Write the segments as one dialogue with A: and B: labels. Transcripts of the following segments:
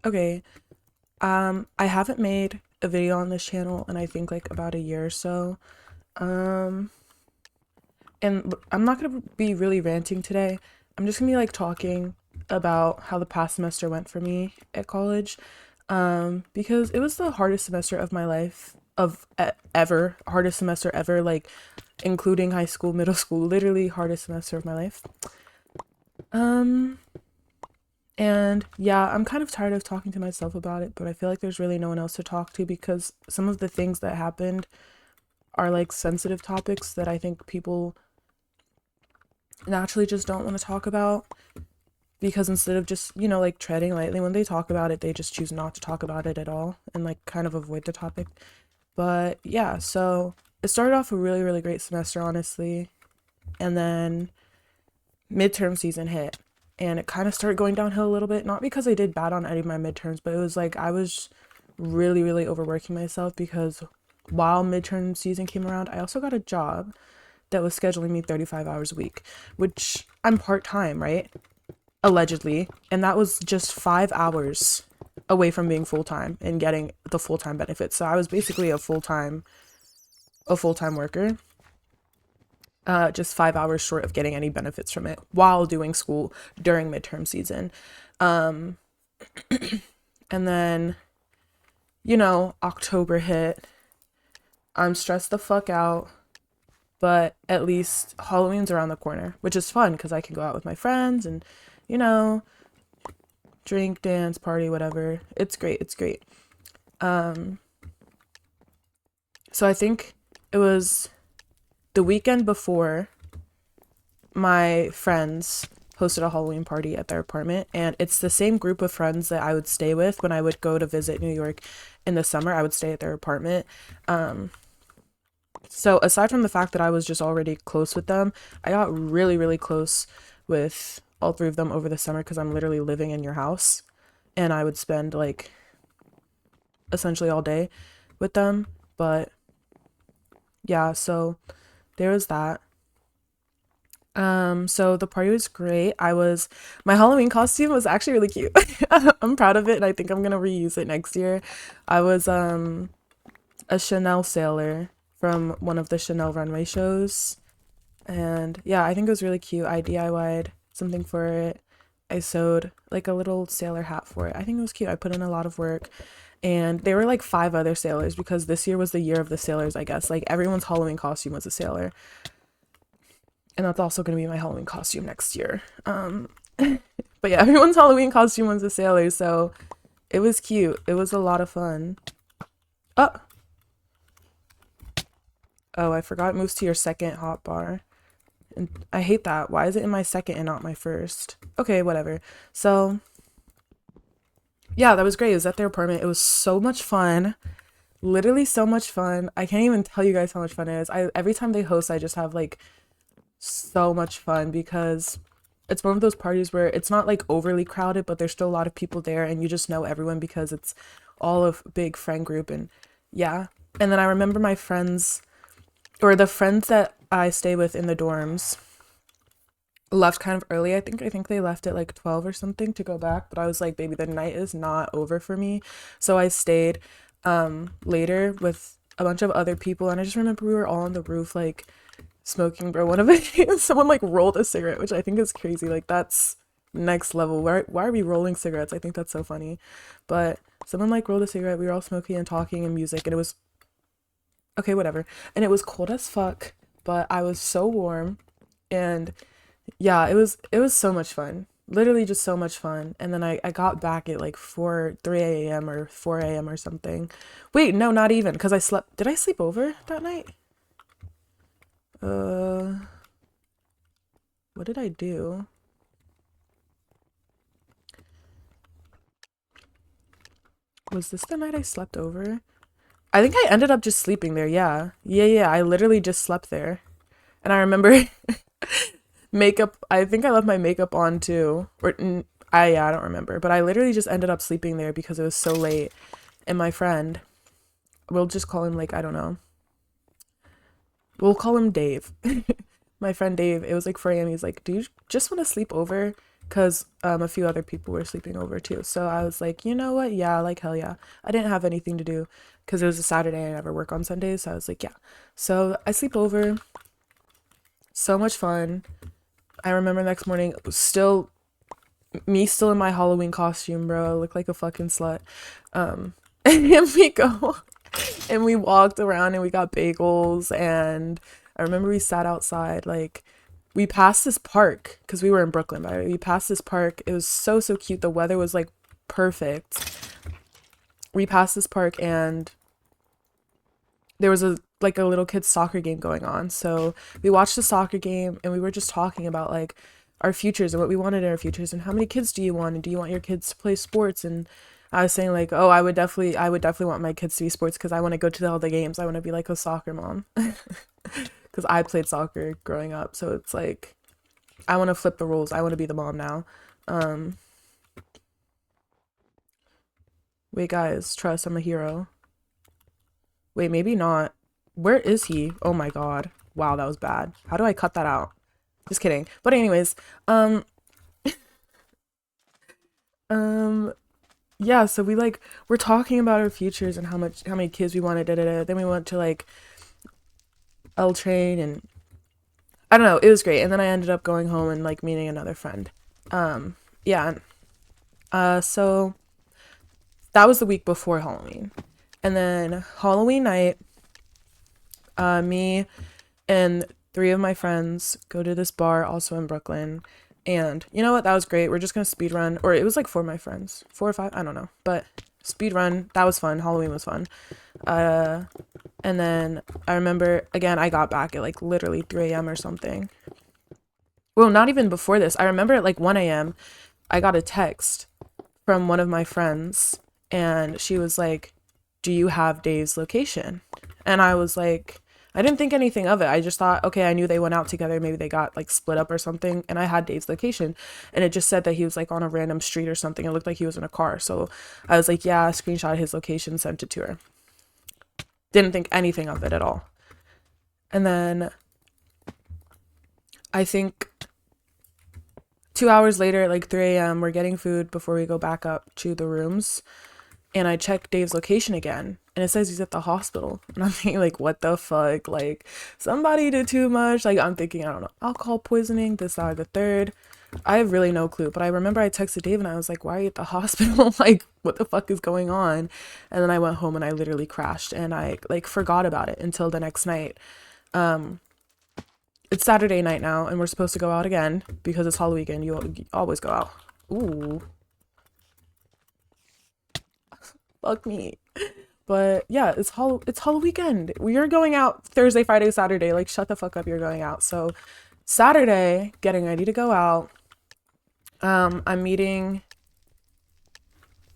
A: Okay. I haven't made a video on this channel in I think like about a year or so. Um, and I'm not gonna be really ranting today. I'm just gonna be like talking about how the past semester went for me at college. Because it was the hardest semester of my life ever, hardest semester ever, like including high school, middle school, literally hardest semester of my life. Um, And yeah, I'm kind of tired of talking to myself about it, but I feel like there's really no one else to talk to because some of the things that happened are like sensitive topics that I think people naturally just don't want to talk about because instead of just, like treading lightly when they talk about it, they just choose not to talk about it at all and like kind of avoid the topic. But yeah, so it started off a really, really great semester, honestly. And then midterm season hit and it kind of started going downhill a little bit, not because I did bad on any of my midterms, but it was like I was really, really overworking myself because while midterm season came around, I also got a job that was scheduling me 35 hours a week, which I'm part-time, right? Allegedly. And that was just 5 hours away from being full-time and getting the full-time benefits. So I was basically a full-time worker, just 5 hours short of getting any benefits from it while doing school during midterm season. Um, and then, October hit. I'm stressed the fuck out, but at least Halloween's around the corner, which is fun because I can go out with my friends and, you know, drink, dance, party, whatever. It's great. It's great. Um, so I think it was the weekend before my friends hosted a Halloween party at their apartment, and it's the same group of friends that I would stay with when I would go to visit New York in the summer. I would stay at their apartment. Um, so aside from the fact that I was just already close with them, I got really, really close with all three of them over the summer because I'm literally living in your house, and I would spend like essentially all day with them. But yeah, so there was that. So the party was great. My Halloween costume was actually really cute. I'm proud of it and I think I'm gonna reuse it next year. I was a Chanel sailor from one of the Chanel runway shows. And yeah, I think it was really cute. I DIY'd something for it. I sewed like a little sailor hat for it. I think it was cute. I put in a lot of work. And there were like five other sailors because this year was the year of the sailors, I guess. Like everyone's Halloween costume was a sailor. And that's also going to be my Halloween costume next year. But yeah, everyone's Halloween costume was a sailor, so it was cute. It was a lot of fun. Oh, oh, I forgot it moves to your second hotbar. And I hate that. Why is it in my second and not my first? Okay, whatever. So, yeah, that was great. It was at their apartment. It was so much fun. Literally so much fun. I can't even tell you guys how much fun it is. Every time they host, I just have like so much fun because it's one of those parties where it's not like overly crowded, but there's still a lot of people there and you just know everyone because it's all a big friend group and yeah. And then I remember my friends or the friends that I stay with in the dorms left kind of early. I think they left at like 12 or something to go back, but I was like, baby, the night is not over for me. So I stayed later with a bunch of other people and I just remember we were all on the roof like smoking, bro. One of it, someone like rolled a cigarette, which I think is crazy. Like that's next level. Why are we rolling cigarettes? I think that's so funny. But someone like rolled a cigarette. We were all smoking and talking and music, and it was okay, whatever. And it was cold as fuck, but I was so warm, and yeah, it was so much fun. Literally just so much fun. And then I got back at like 3 a.m. or 4 a.m. or something. Wait, no, not even, because I slept. Did I sleep over that night? Uh, what did I do? Was this the night I slept over? I think I ended up just sleeping there. Yeah. Yeah, yeah. I literally just slept there. And I remember makeup. I think I left my makeup on too. Yeah, I don't remember. But I literally just ended up sleeping there because it was so late. And my friend, we'll just call him like, I don't know. We'll call him Dave. My friend Dave, it was like 4 a.m. He's like, do you just want to sleep over? because a few other people were sleeping over too. So I was like, you know what? Yeah, like hell yeah. I didn't have anything to do because it was a Saturday and I never work on Sundays. So I was like, yeah. So I sleep over. So much fun. I remember the next morning, still still in my Halloween costume, bro. I look like a fucking slut. And we go and we walked around and we got bagels, and I remember we sat outside, like we passed this park because we were in Brooklyn, by the way. We passed this park. It was so cute. The weather was like perfect. We passed this park and there was a little kids soccer game going on. So we watched the soccer game and we were just talking about like our futures and what we wanted in our futures and how many kids do you want, and do you want your kids to play sports. And I was saying like, oh, I would definitely want my kids to be sports because I want to go to all the games. I want to be like a soccer mom because I played soccer growing up. So it's like I want to flip the roles. I want to be the mom now. Um, Wait, guys, trust, I'm a hero. Wait, maybe not. Where is he? Oh my god. Wow, that was bad. How do I cut that out? Just kidding. But anyways, um, um, yeah, so we're talking about our futures and how many kids we wanted, da da da. Then we went to like L Train and I don't know, it was great. And then I ended up going home and like meeting another friend. Yeah. So that was the week before Halloween. And then Halloween night, me and three of my friends go to this bar also in Brooklyn. And you know what? That was great. We're just gonna speed run, or it was like four of my friends, four or five, I don't know. But speed run, that was fun. Halloween was fun. Uh, and then I remember again, I got back at like literally 3 a.m. or something. Well, not even before this. I remember at like 1 a.m. I got a text from one of my friends, and she was like, "Do you have Dave's location?" And I was like, I didn't think anything of it. I just thought, okay, I knew they went out together. Maybe they got like split up or something. And I had Dave's location, and it just said that he was like on a random street or something. It looked like he was in a car. So I was like, yeah, screenshot his location, sent it to her. Didn't think anything of it at all. And then I think 2 hours later, at like 3 a.m., we're getting food before we go back up to the rooms. And I check Dave's location again, and it says he's at the hospital. And I'm thinking, like, what the fuck? Like, somebody did too much. Like, I'm thinking, I don't know, alcohol poisoning, this, that, or the third. I have really no clue. But I remember I texted Dave and I was like, why are you at the hospital? Like, what the fuck is going on? And then I went home and I literally crashed and I, like, forgot about it until the next night. Um, it's Saturday night now, and we're supposed to go out again because it's Halloween. You always go out. Ooh, fuck me. But yeah, it's Halloween weekend. We are going out Thursday, Friday, Saturday. Like, shut the fuck up, you're going out. So Saturday, getting ready to go out. I'm meeting,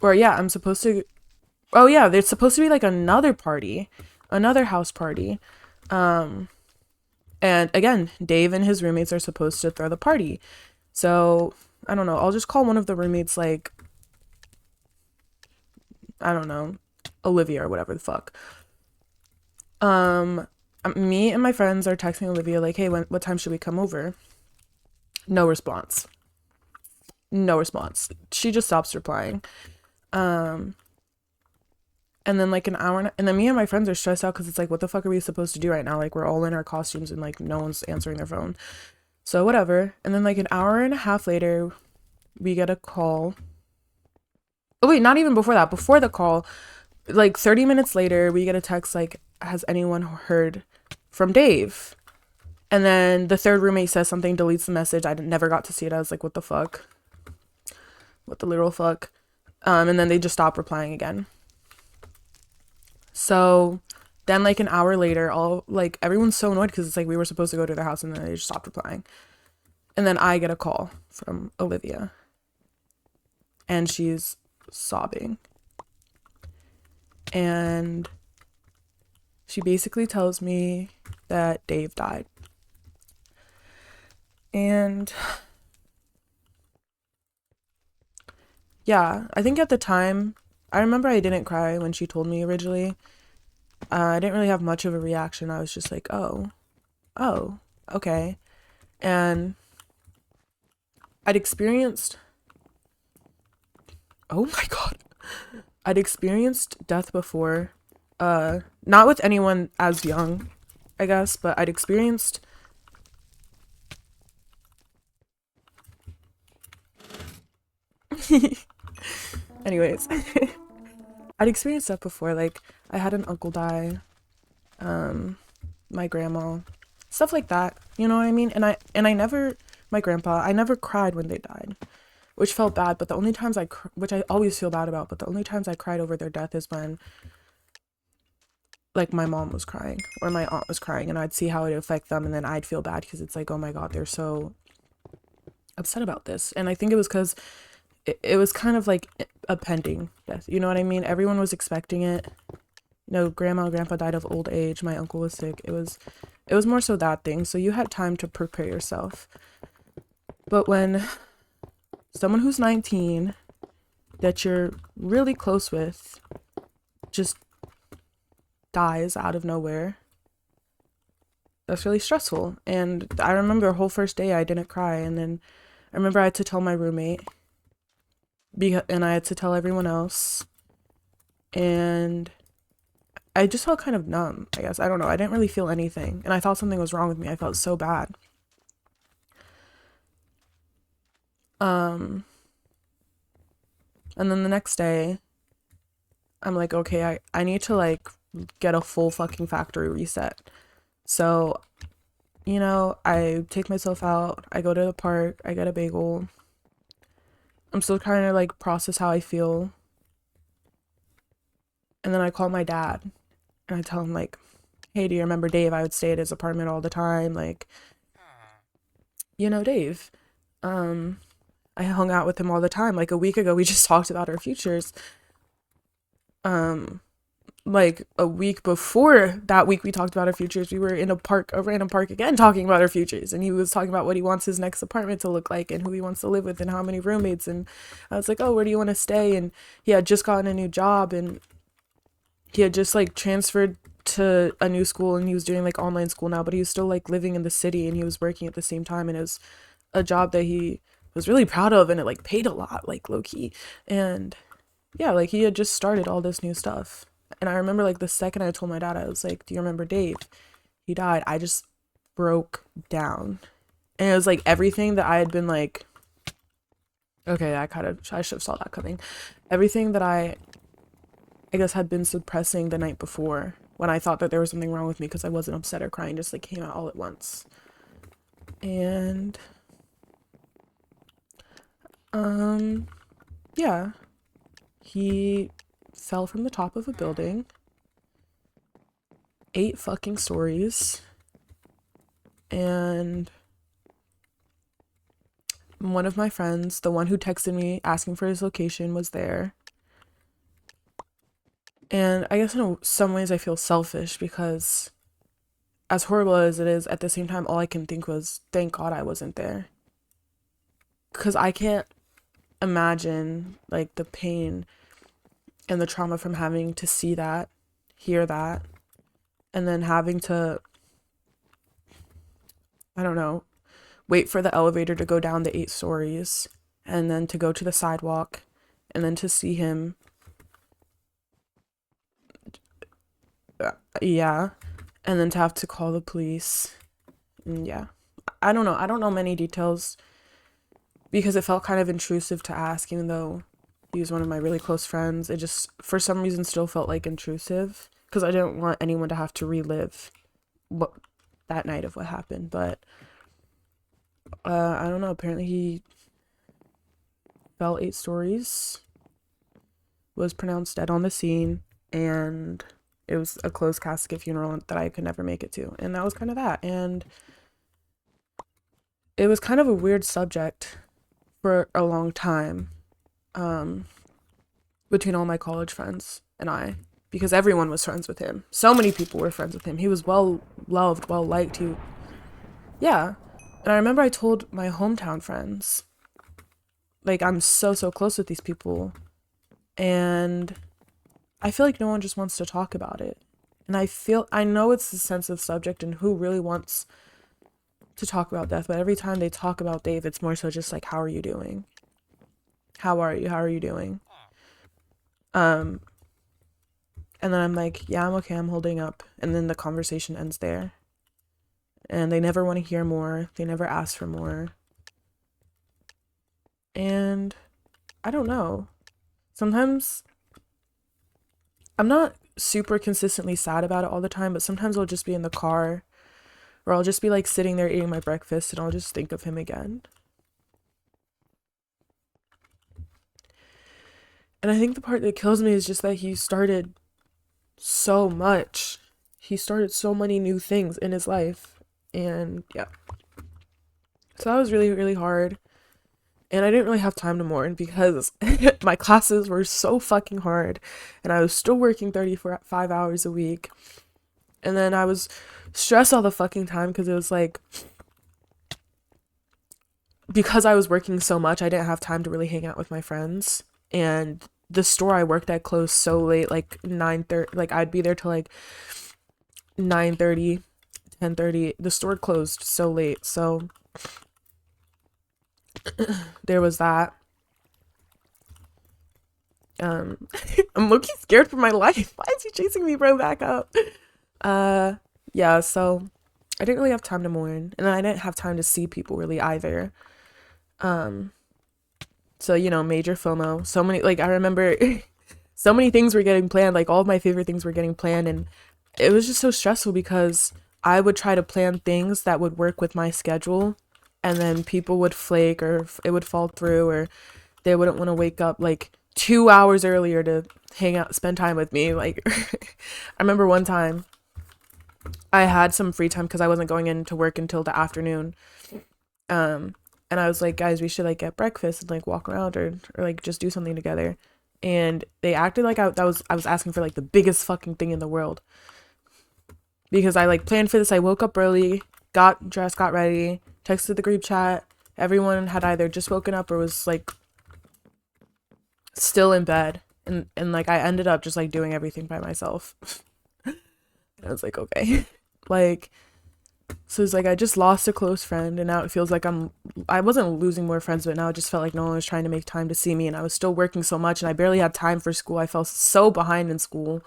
A: or yeah, I'm supposed to. Oh yeah, there's supposed to be like another party, another house party. Um, and again, Dave and his roommates are supposed to throw the party. So I don't know. I'll just call one of the roommates like, I don't know, Olivia or whatever the fuck. Um, Me and my friends are texting Olivia like, "Hey, what time should we come over?" No response. No response. She just stops replying. Um, and then like an hour, and then me and my friends are stressed out because it's like, what the fuck are we supposed to do right now? Like, we're all in our costumes and like no one's answering their phone. So whatever. And then like an hour and a half later, we get a call. Oh wait, not even before that. Before the call, like 30 minutes later, we get a text like, has anyone heard from Dave? And then the third roommate says something, deletes the message. I never got to see it. I was like, what the fuck? What the literal fuck? And then they just stop replying again. So then like an hour later, all like everyone's so annoyed because it's like we were supposed to go to their house and then they just stopped replying. And then I get a call from Olivia and she's sobbing. And she basically tells me that Dave died. And yeah, I think at the time, I remember I didn't cry when she told me originally. I didn't really have much of a reaction. I was just like, oh, okay. And I'd experienced, oh my God, I'd experienced death before. Not with anyone as young, I guess, but I'd experienced, anyways, I'd experienced that before. Like, I had an uncle die, um, my grandma, stuff like that. You know what I mean? And I never, my grandpa, I never cried when they died, which felt bad. But the only times which I always feel bad about, but the only times I cried over their death is when like my mom was crying or my aunt was crying, and I'd see how it affect them, and then I'd feel bad because it's like, oh my God, they're so upset about this. And I think it was because it was kind of like a pending death. You know what I mean? Everyone was expecting it. No, grandma, grandpa died of old age. My uncle was sick. It was more so that thing. So you had time to prepare yourself. But when someone who's 19 that you're really close with just dies out of nowhere, that's really stressful. And I remember the whole first day I didn't cry, and then I remember I had to tell my roommate, and I had to tell everyone else, and I just felt kind of numb, I guess. I don't know. I didn't really feel anything, and I thought something was wrong with me. I felt so bad. Um, and then the next day, I'm like, okay, I need to like get a full fucking factory reset. So, I take myself out, I go to the park, I get a bagel. I'm still trying to like process how I feel. And then I call my dad and I tell him like, hey, do you remember Dave? I would stay at his apartment all the time. Like, Dave. Um, I hung out with him all the time. Like a week ago, we just talked about our futures. Um, like a week before that week we talked about our futures, we were in a random park again, talking about our futures, and he was talking about what he wants his next apartment to look like and who he wants to live with and how many roommates. And I was like, oh, where do you want to stay? And he had just gotten a new job, and he had just like transferred to a new school, and he was doing like online school now, but he was still like living in the city and he was working at the same time, and it was a job that he was really proud of, and it like paid a lot, like low key. And yeah, like he had just started all this new stuff. And I remember like the second I told my dad, I was like, do you remember Dave? He died. I just broke down. And it was like everything that I had been like, okay, I should have saw that coming. Everything that I guess had been suppressing the night before, when I thought that there was something wrong with me because I wasn't upset or crying, just like came out all at once. And um yeah, he fell from the top of a building, 8 fucking stories, and one of my friends, the one who texted me asking for his location, was there. And I guess in some ways I feel selfish because, as horrible as it is, at the same time, all I can think was, thank God I wasn't there. Because I can't imagine like the pain and the trauma from having to see that, hear that, and then having to, I don't know, wait for the elevator to go down the 8 stories, and then to go to the sidewalk, and then to see him. Yeah. And then to have to call the police. And yeah. I don't know. I don't know many details because it felt kind of intrusive to ask, even though he was one of my really close friends. It just, for some reason, still felt like intrusive because I didn't want anyone to have to relive what that night of what happened. But I don't know. Apparently, he fell 8 stories, was pronounced dead on the scene, and it was a closed casket funeral that I could never make it to. And that was kind of that. And it was kind of a weird subject for a long time, um, between all my college friends and I, because everyone was friends with him. So many people were friends with him. He was well loved, well liked. Yeah. And I remember I told my hometown friends, like, I'm so, so close with these people. And I feel like no one just wants to talk about it. And I know it's a sensitive subject, and who really wants to talk about death, but every time they talk about Dave, it's more so just like, how are you doing? How are you? How are you doing? Um, and then I'm like, yeah, I'm okay, I'm holding up. And then the conversation ends there. And they never want to hear more. They never ask for more. And I don't know. Sometimes I'm not super consistently sad about it all the time, but sometimes I'll just be in the car or I'll just be like sitting there eating my breakfast and I'll just think of him again. And I think the part that kills me is just that he started so much. He started so many new things in his life. And yeah. So that was really, really hard. And I didn't really have time to mourn because my classes were so fucking hard. And I was still working 35 hours a week. And then I was stressed all the fucking time because it was like, because I was working so much, I didn't have time to really hang out with my friends. And the store I worked at closed so late, like 9:30, like I'd be there till like 9:30, 10:30. The store closed so late. So there was that. Um I'm looking scared for my life. Why is he chasing me, bro? Back up. Uh yeah, so I didn't really have time to mourn. And then I didn't have time to see people really either. Um so major FOMO. So many, like I remember so many things were getting planned, like all of my favorite things were getting planned, and it was just so stressful because I would try to plan things that would work with my schedule and then people would flake or it would fall through or they wouldn't want to wake up like 2 hours earlier to hang out, spend time with me. Like I remember one time I had some free time because I wasn't going into work until the afternoon. Um and I was like, guys, we should like get breakfast and like walk around or like just do something together. And they acted like I was asking for like the biggest fucking thing in the world. Because I like planned for this. I woke up early, got dressed, got ready, texted the group chat. Everyone had either just woken up or was like still in bed. And like I ended up just like doing everything by myself. And I was like, okay. Like, so it's like I just lost a close friend and now it feels like I wasn't losing more friends, but now it just felt like no one was trying to make time to see me and I was still working so much and I barely had time for school. I felt so behind in school.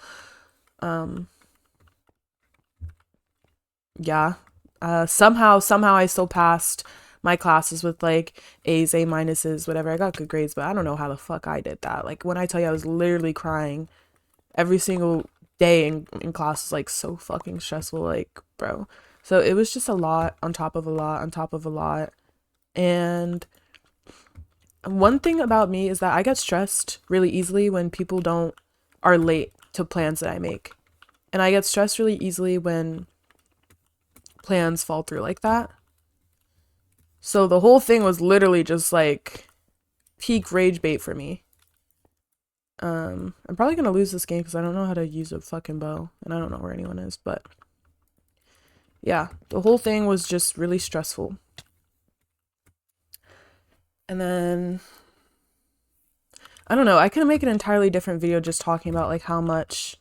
A: Um yeah. Somehow I still passed my classes with like A's, A minuses, whatever. I got good grades, but I don't know how the fuck I did that. Like when I tell you I was literally crying every single day in class was like so fucking stressful, like bro. So it was just a lot on top of a lot on top of a lot. And one thing about me is that I get stressed really easily when people don't are late to plans that I make. And I get stressed really easily when plans fall through like that. So the whole thing was literally just like peak rage bait for me. I'm probably gonna lose this game because I don't know how to use a fucking bow and I don't know where anyone is, but yeah, the whole thing was just really stressful. And then I don't know, I could make an entirely different video just talking about like how much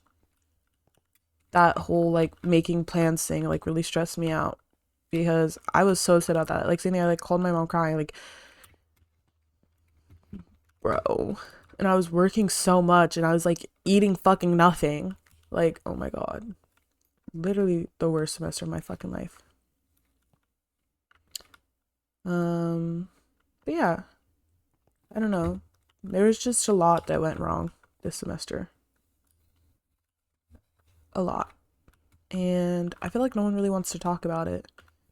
A: that whole like making plans thing like really stressed me out because I was so upset about that. Like sitting there, I like called my mom crying, like, bro. And I was working so much and I was like eating fucking nothing. Like, oh my god. Literally the worst semester of my fucking life. But yeah, I don't know. There was just a lot that went wrong this semester. A lot. And I feel like no one really wants to talk about it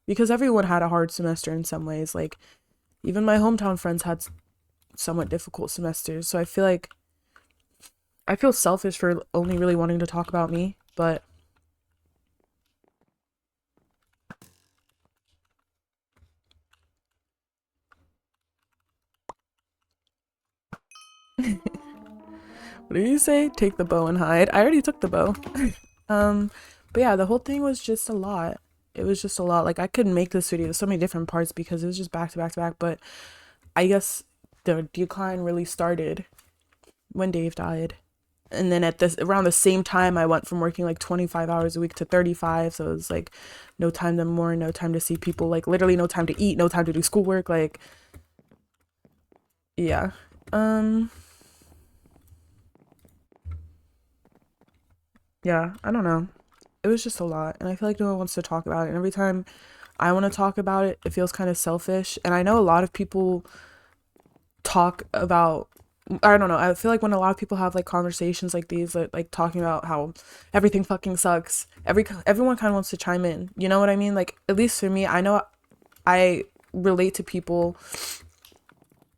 A: because everyone had a hard semester in some ways. Like, even my hometown friends had somewhat difficult semesters. So I feel like I feel selfish for only really wanting to talk about me, but what did you say? Take the bow and hide. I already took the bow. um, but yeah, the whole thing was just a lot. It was just a lot. Like I couldn't make this video. There's so many different parts because it was just back to back to back. But I guess the decline really started when Dave died. And then at this around the same time, I went from working like 25 hours a week to 35. So it was like no time to mourn, no time to see people, like literally no time to eat, no time to do schoolwork. Like, yeah. Um, yeah, I don't know. It was just a lot. And I feel like no one wants to talk about it. And every time I want to talk about it, it feels kind of selfish. And I know a lot of people talk about, I don't know, I feel like when a lot of people have like conversations like these, like talking about how everything fucking sucks, everyone kind of wants to chime in, you know what I mean? Like, at least for me, I know I relate to people,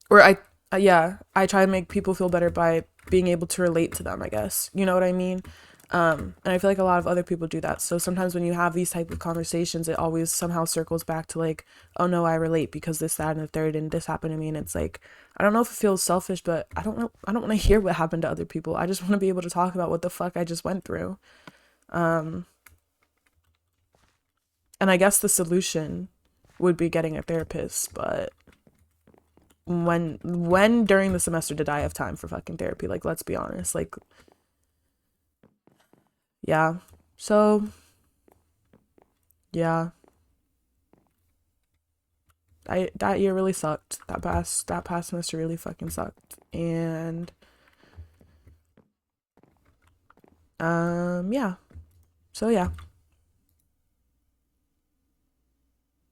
A: or yeah, I try to make people feel better by being able to relate to them, I guess, you know what I mean? And I feel like a lot of other people do that. So sometimes when you have these type of conversations, it always somehow circles back to like, oh no, I relate because this, that, and the third, and this happened to me. And it's like, I don't know if it feels selfish, but I don't know. I don't want to hear what happened to other people. I just want to be able to talk about what the fuck I just went through. Um, and I guess the solution would be getting a therapist, but when during the semester did I have time for fucking therapy? Like, let's be honest. Like, yeah. So, yeah. I that year really sucked. That past semester really fucking sucked. And yeah. So yeah.